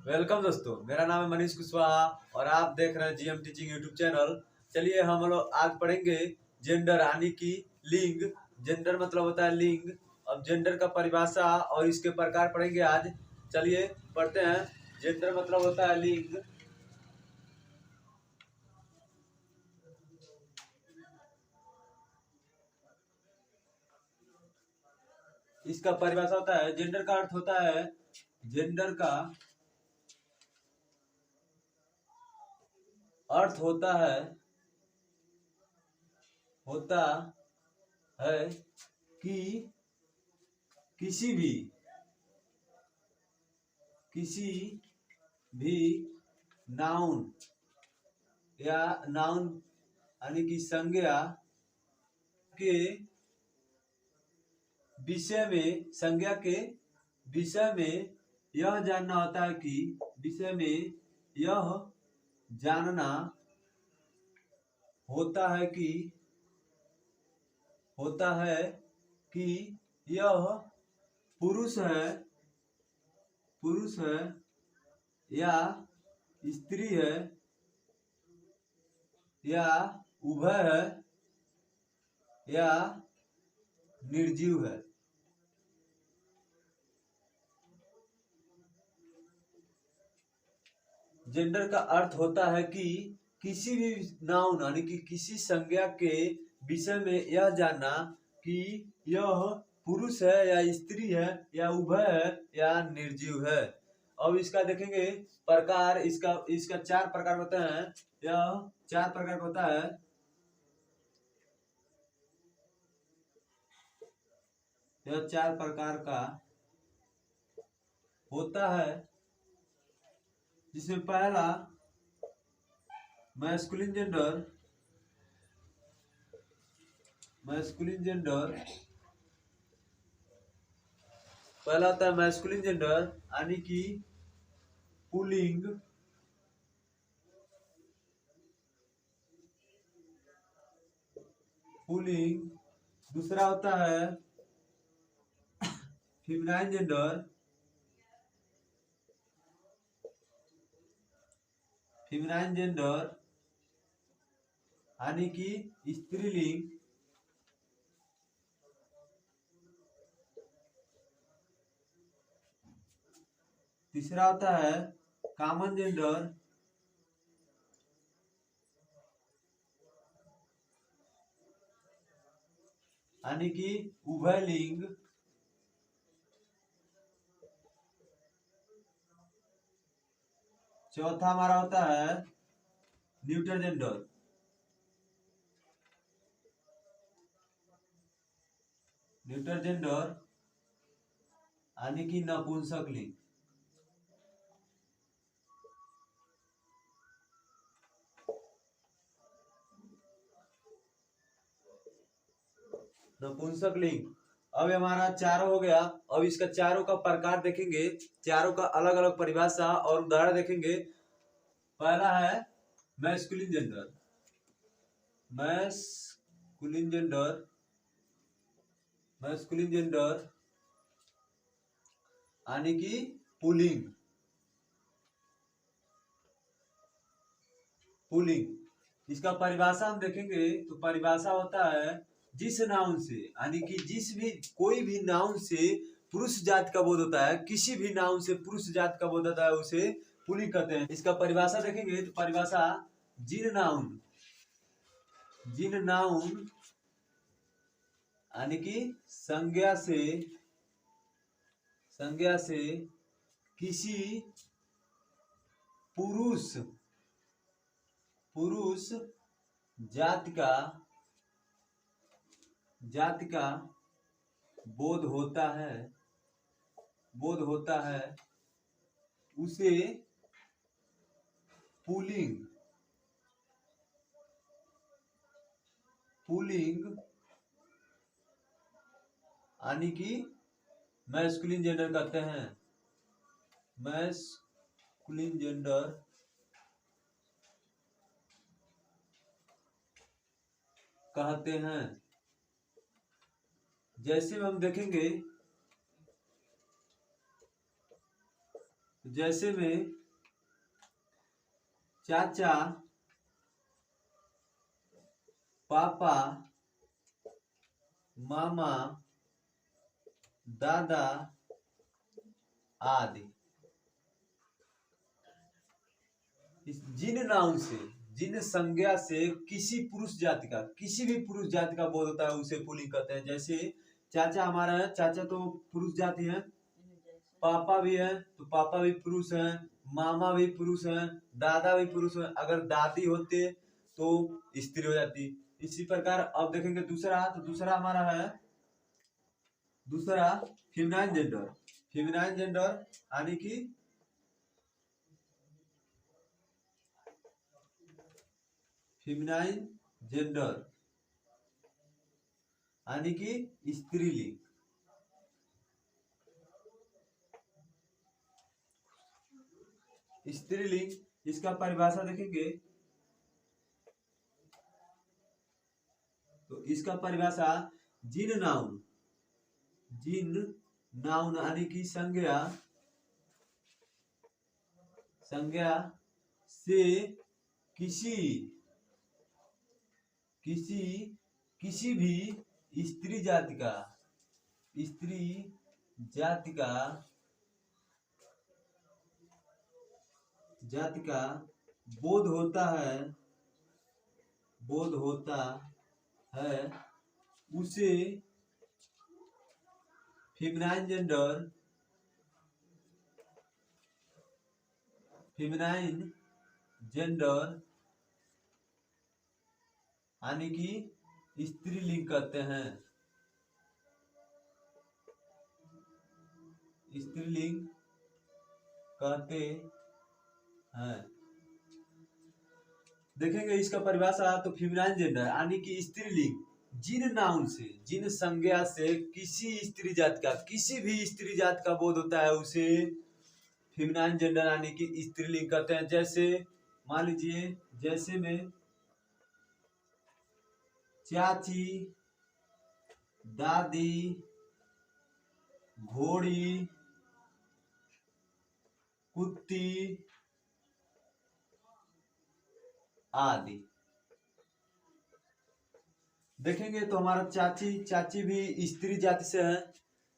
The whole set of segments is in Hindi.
वेलकम दोस्तों, मेरा नाम है मनीष कुशवाहा और आप देख रहे हैं जीएम टीचिंग यूट्यूब चैनल। चलिए हम लोग आज पढ़ेंगे जेंडर यानी कि लिंग। जेंडर मतलब होता है लिंग। अब जेंडर का परिभाषा और इसके प्रकार पढ़ेंगे आज। चलिए पढ़ते हैं। जेंडर मतलब होता है लिंग। इसका परिभाषा होता है, जेंडर का अर्थ होता है, जेंडर का अर्थ होता है कि किसी भी नाउन यानी कि संज्ञा के विषय में यह जानना होता है कि यह जानना होता है कि यह पुरुष है या स्त्री है या उभय है या निर्जीव है। जेंडर का अर्थ होता है कि किसी भी नाउन यानी कि किसी संज्ञा के विषय में यह जानना कि यह पुरुष है या स्त्री है या उभय है या निर्जीव है। अब इसका देखेंगे प्रकार। इसका 4 प्रकार होते हैं। यह 4 प्रकार होता है। यह 4 प्रकार का होता है, जिसमें पहला मैस्कुलिन जेंडर। पहला होता है मैस्कुलिन जेंडर यानी कि पुल्लिंग। दूसरा होता है फेमिनाइन जेंडर। यानी कि स्त्रीलिंग। तीसरा होता है कॉमन जेंडर। यानी कि उभय लिंग। चौथा हमारा होता है न्यूटर जेंडर। यानी कि नपुंसक लिंग। अब हमारा चारों हो गया। अब इसका चारों का प्रकार देखेंगे, चारों का अलग अलग परिभाषा और उदाहरण देखेंगे। पहला है मैस्कुलिन जेंडर। यानी कि पुल्लिंग। इसका परिभाषा हम देखेंगे तो परिभाषा होता है जिस नाउन से, यानी कि कोई भी नाउन से पुरुष जाति का बोध होता है, किसी भी नाउन से पुरुष जाति का बोध होता है, उसे पुल्लिंग कहते हैं। इसका परिभाषा देखेंगे तो परिभाषा जिन नाउन यानी कि संज्ञा से किसी पुरुष जाति का बोध होता है उसे पुल्लिंग यानी कि मैस्कुलिन जेंडर कहते हैं। मैस्कुलिन जेंडर कहते हैं। जैसे हम देखेंगे जैसे में चाचा, पापा, मामा, दादा आदि। जिन नाउन से, जिन संज्ञा से किसी पुरुष जाति का, किसी भी पुरुष जाति का बोध होता है उसे पुल्लिंग कहते हैं। जैसे चाचा हमारा है, चाचा तो पुरुष जाति है। पापा भी है तो पापा भी पुरुष है। मामा भी पुरुष है, दादा भी पुरुष है। अगर दादी होते तो स्त्री हो जाती। इसी प्रकार अब देखेंगे दूसरा, तो दूसरा हमारा है, दूसरा फेमिनाइन जेंडर। फेमिनाइन जेंडर यानी कि फेमिनाइन जेंडर यानी कि स्त्रीलिंग। स्त्रीलिंग, इसका परिभाषा देखेंगे तो इसका परिभाषा जिन नाउन, जिन नाउन यानी कि संज्ञा, संज्ञा से किसी किसी किसी भी स्त्री जाति का, स्त्री जाति का, जाति का बोध होता है, बोध होता है उसे फेमिनाइन जेंडर, फेमिनाइन जेंडर यानी कि स्त्रीलिंग कहते हैं। स्त्रीलिंग कहते हैं। देखेंगे इसका परिभाषा, तो फेमिनाइन जेंडर यानी कि स्त्रीलिंग जिन नाउन से, जिन संज्ञा से किसी स्त्री जात का, किसी भी स्त्री जात का बोध होता है उसे फेमिनाइन जेंडर यानी कि स्त्रीलिंग कहते हैं। जैसे मान लीजिए, जैसे में चाची, दादी, घोड़ी, कुत्ती आदि। देखेंगे तो हमारा चाची भी स्त्री जाति से है,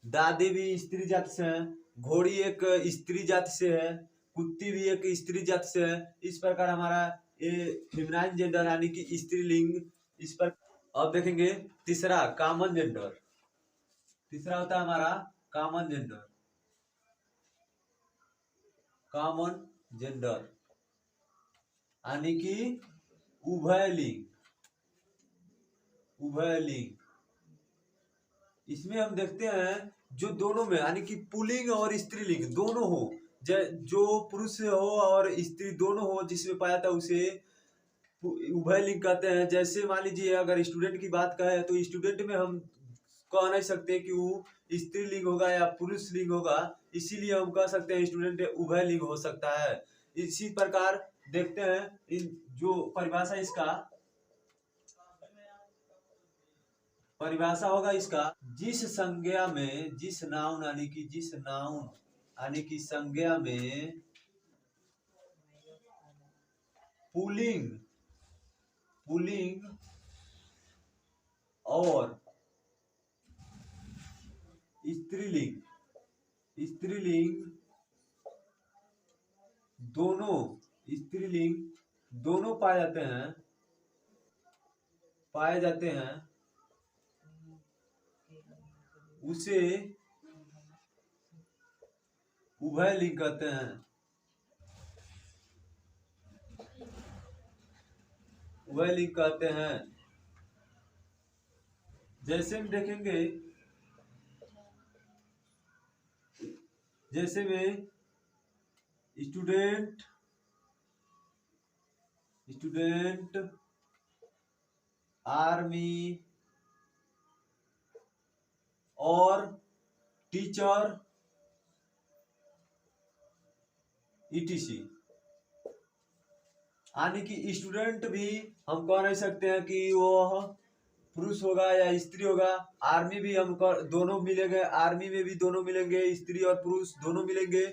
दादी भी स्त्री जाति से है, घोड़ी एक स्त्री जाति से है, कुत्ती भी एक स्त्री जाति से है। इस प्रकार हमारा ये फेमिनाइन जेंडर यानी कि स्त्रीलिंग। इस पर अब देखेंगे तीसरा कॉमन जेंडर। तीसरा होता है हमारा कॉमन जेंडर। कॉमन जेंडर यानी कि उभयलिंग, उभयलिंग। इसमें हम देखते हैं जो दोनों में यानी कि पुल्लिंग और स्त्रीलिंग दोनों हो, जो पुरुष हो और स्त्री दोनों हो, जिसमें पाया था उसे उभयलिंग कहते हैं। जैसे मान लीजिए अगर स्टूडेंट की बात करें तो स्टूडेंट में हम कह नहीं सकते कि वो स्त्रीलिंग होगा या पुरुष लिंग होगा, इसीलिए हम कह सकते हैं स्टूडेंट उभयलिंग हो सकता है। इसी प्रकार देखते हैं इन जो परिभाषा, इसका परिभाषा होगा इसका, जिस संज्ञा में, जिस नाउन यानी कि जिस नाउन यानी कि संज्ञा में पुल्लिंग, पुल्लिंग और स्त्रीलिंग, स्त्रीलिंग दोनों, स्त्रीलिंग दोनों पाए जाते हैं, पाए जाते हैं उसे उभयलिंग कहते हैं। उभयलिंग कहते हैं। जैसे हम देखेंगे, जैसे में स्टूडेंट, स्टूडेंट, आर्मी और टीचर ईटीसी। यानी कि स्टूडेंट भी हम कह नहीं सकते हैं कि वो पुरुष होगा या स्त्री होगा। आर्मी भी हम दोनों मिलेंगे, आर्मी में भी दोनों मिलेंगे, स्त्री और पुरुष दोनों मिलेंगे।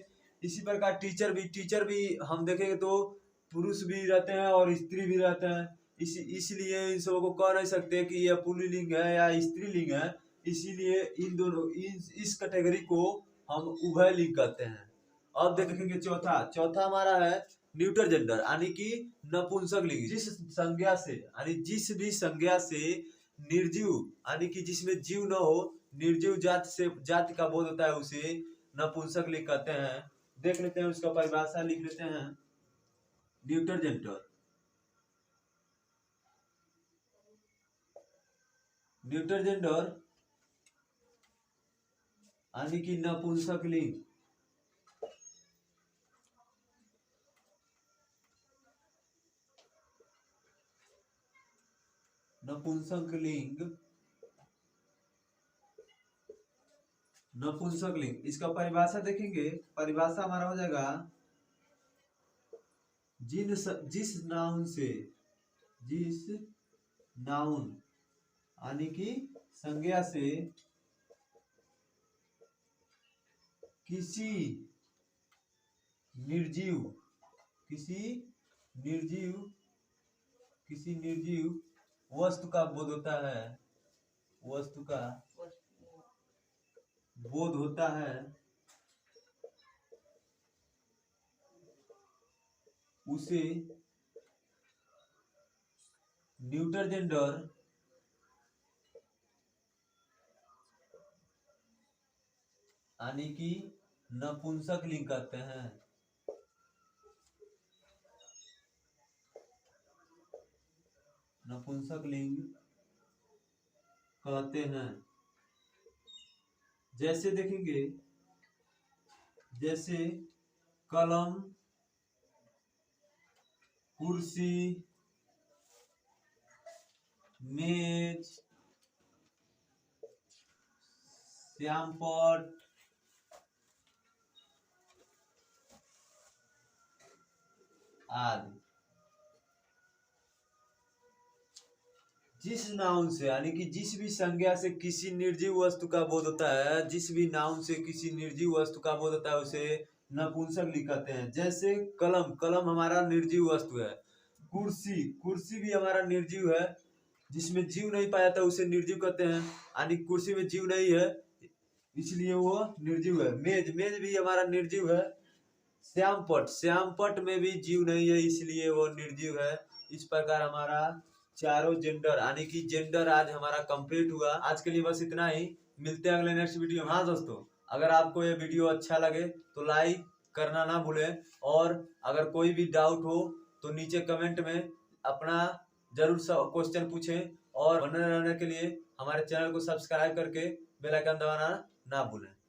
इसी प्रकार टीचर भी हम देखेंगे तो पुरुष भी रहते हैं और स्त्री भी रहते हैं। इसलिए इन सबों को कह नहीं सकते कि यह पुल्लिंग है या स्त्रीलिंग है। इसीलिए इन दोनों इस कैटेगरी को हम उभय लिंग कहते हैं। अब देखेंगे चौथा हमारा है न्यूट्रल जेंडर यानी कि नपुंसक लिंग। जिस भी संज्ञा से निर्जीव यानी कि जिसमें जीव न हो, निर्जीव जाति का बोध होता है, उसे नपुंसक लिंग कहते हैं। देख लेते हैं उसका परिभाषा, लिख लेते हैं। न्यूट्रल जेंडर यानी कि नपुंसक लिंग। नपुंसक लिंग इसका परिभाषा देखेंगे। परिभाषा हमारा हो जाएगा जिस नाउन यानी कि संज्ञा से किसी निर्जीव वस्तु का बोध होता है, उसे न्यूट्रल जेंडर यानी कि नपुंसक लिंग कहते हैं। नपुंसक लिंग कहते हैं। जैसे देखेंगे, जैसे कलम, कुर्सी, मेज, श्यामपट, आदि। जिस नाउन से यानी कि जिस भी संज्ञा से किसी निर्जीव वस्तु का बोध होता है, जिस भी नाउन से किसी निर्जीव वस्तु का बोध होता है, उसे नपुंसक लिंग कहते हैं। जैसे कलम हमारा निर्जीव वस्तु है। कुर्सी भी हमारा निर्जीव है, जिसमें जीव नहीं पाया था उसे निर्जीव कहते हैं, यानी कुर्सी में जीव नहीं है इसलिए वो निर्जीव है। मेज भी हमारा निर्जीव है। श्यामपट में भी जीव नहीं है इसलिए वो निर्जीव है। इस प्रकार हमारा चारों जेंडर यानी कि जेंडर आज हमारा कंप्लीट हुआ। आज के लिए बस इतना ही, मिलते हैं अगले नेक्स्ट वीडियो में। हाँ दोस्तों, अगर आपको ये वीडियो अच्छा लगे तो लाइक करना ना भूलें, और अगर कोई भी डाउट हो तो नीचे कमेंट में अपना जरूर क्वेश्चन पूछें, और बने रहने के लिए हमारे चैनल को सब्सक्राइब करके बेल आइकन दबाना ना भूलें।